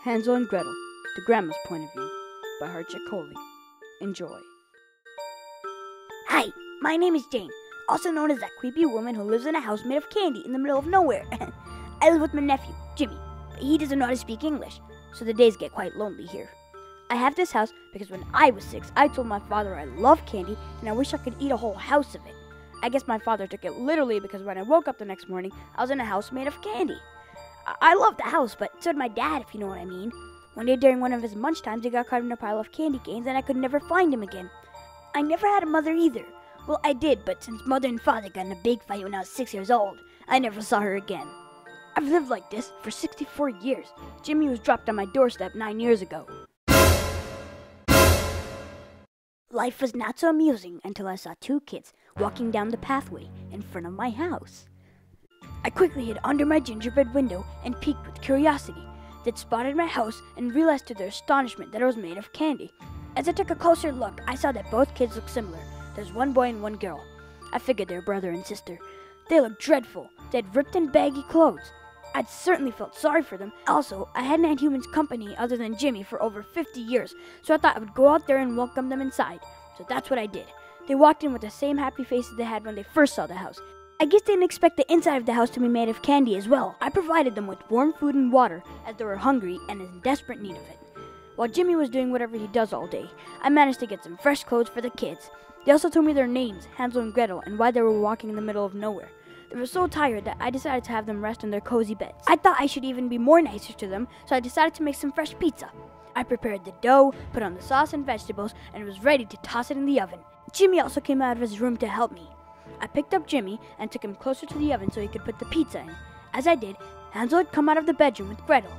Hansel and Gretel, The Grandma's Point of View, by Harchit Kohli. Enjoy. Hi, my name is Jane, also known as that creepy woman who lives in a house made of candy in the middle of nowhere. I live with my nephew, Jimmy, but he doesn't know how to speak English, so the days get quite lonely here. I have this house because when I was 6, I told my father I love candy and I wish I could eat a whole house of it. I guess my father took it literally because when I woke up the next morning, I was in a house made of candy. I love the house, but so did my dad, if you know what I mean. One day during one of his lunch times, he got caught in a pile of candy canes and I could never find him again. I never had a mother either. Well, I did, but since mother and father got in a big fight when I was 6 years old, I never saw her again. I've lived like this for 64 years. Jimmy was dropped on my doorstep 9 years ago. Life was not so amusing until I saw 2 kids walking down the pathway in front of my house. I quickly hid under my gingerbread window and peeked with curiosity. They'd spotted my house and realized to their astonishment that it was made of candy. As I took a closer look, I saw that both kids looked similar. There's one boy and one girl. I figured they were brother and sister. They looked dreadful. They had ripped and baggy clothes. I'd certainly felt sorry for them. Also, I hadn't had humans company other than Jimmy for over 50 years, so I thought I would go out there and welcome them inside. So that's what I did. They walked in with the same happy faces they had when they first saw the house. I guess they didn't expect the inside of the house to be made of candy as well. I provided them with warm food and water as they were hungry and in desperate need of it. While Jimmy was doing whatever he does all day, I managed to get some fresh clothes for the kids. They also told me their names, Hansel and Gretel, and why they were walking in the middle of nowhere. They were so tired that I decided to have them rest in their cozy beds. I thought I should even be more nicer to them, so I decided to make some fresh pizza. I prepared the dough, put on the sauce and vegetables, and was ready to toss it in the oven. Jimmy also came out of his room to help me. I picked up Jimmy and took him closer to the oven so he could put the pizza in. As I did, Hansel had come out of the bedroom with Gretel.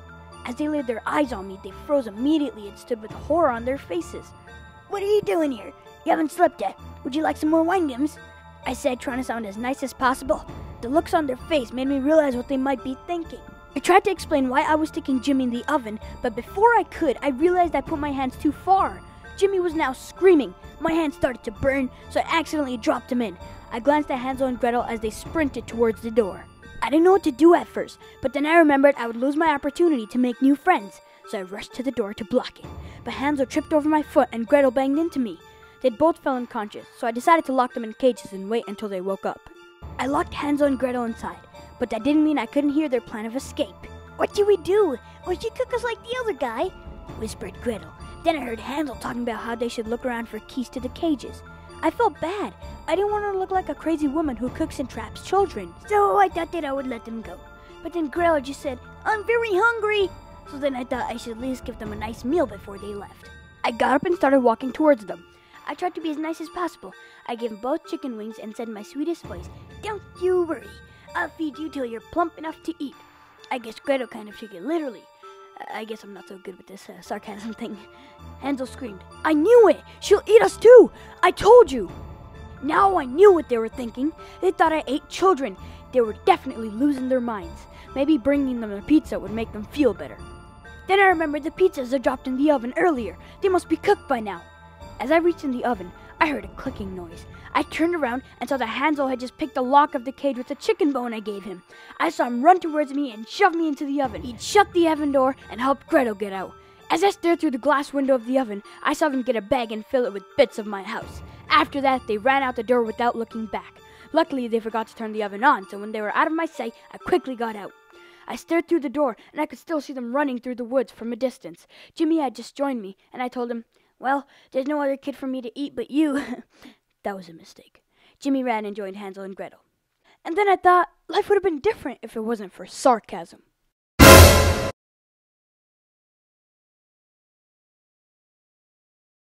As they laid their eyes on me, they froze immediately and stood with horror on their faces. "What are you doing here? You haven't slept yet. Would you like some more wine, Gims?" I said, trying to sound as nice as possible. The looks on their face made me realize what they might be thinking. I tried to explain why I was sticking Jimmy in the oven, but before I could, I realized I put my hands too far. Jimmy was now screaming. My hands started to burn, so I accidentally dropped him in. I glanced at Hansel and Gretel as they sprinted towards the door. I didn't know what to do at first, but then I remembered I would lose my opportunity to make new friends, so I rushed to the door to block it. But Hansel tripped over my foot and Gretel banged into me. They both fell unconscious, so I decided to lock them in cages and wait until they woke up. I locked Hansel and Gretel inside, but that didn't mean I couldn't hear their plan of escape. "What do we do? Would you cook us like the other guy?" whispered Gretel. Then I heard Hansel talking about how they should look around for keys to the cages. I felt bad. I didn't want to look like a crazy woman who cooks and traps children, so I thought that I would let them go. But then Gretel just said, "I'm very hungry." So then I thought I should at least give them a nice meal before they left. I got up and started walking towards them. I tried to be as nice as possible. I gave them both chicken wings and said in my sweetest voice, "Don't you worry. I'll feed you till you're plump enough to eat." I guess Gretel kind of took it literally. I guess I'm not so good with this sarcasm thing. Hansel screamed, "I knew it! She'll eat us too! I told you!" Now I knew what they were thinking. They thought I ate children. They were definitely losing their minds. Maybe bringing them a pizza would make them feel better. Then I remembered the pizzas I dropped in the oven earlier. They must be cooked by now. As I reached in the oven, I heard a clicking noise. I turned around and saw that Hansel had just picked the lock of the cage with the chicken bone I gave him. I saw him run towards me and shove me into the oven. He'd shut the oven door and helped Gretel get out. As I stared through the glass window of the oven, I saw them get a bag and fill it with bits of my house. After that, they ran out the door without looking back. Luckily, they forgot to turn the oven on, so when they were out of my sight, I quickly got out. I stared through the door, and I could still see them running through the woods from a distance. Jimmy had just joined me, and I told him, "Well, there's no other kid for me to eat but you." That was a mistake. Jimmy ran and joined Hansel and Gretel. And then I thought life would have been different if it wasn't for sarcasm.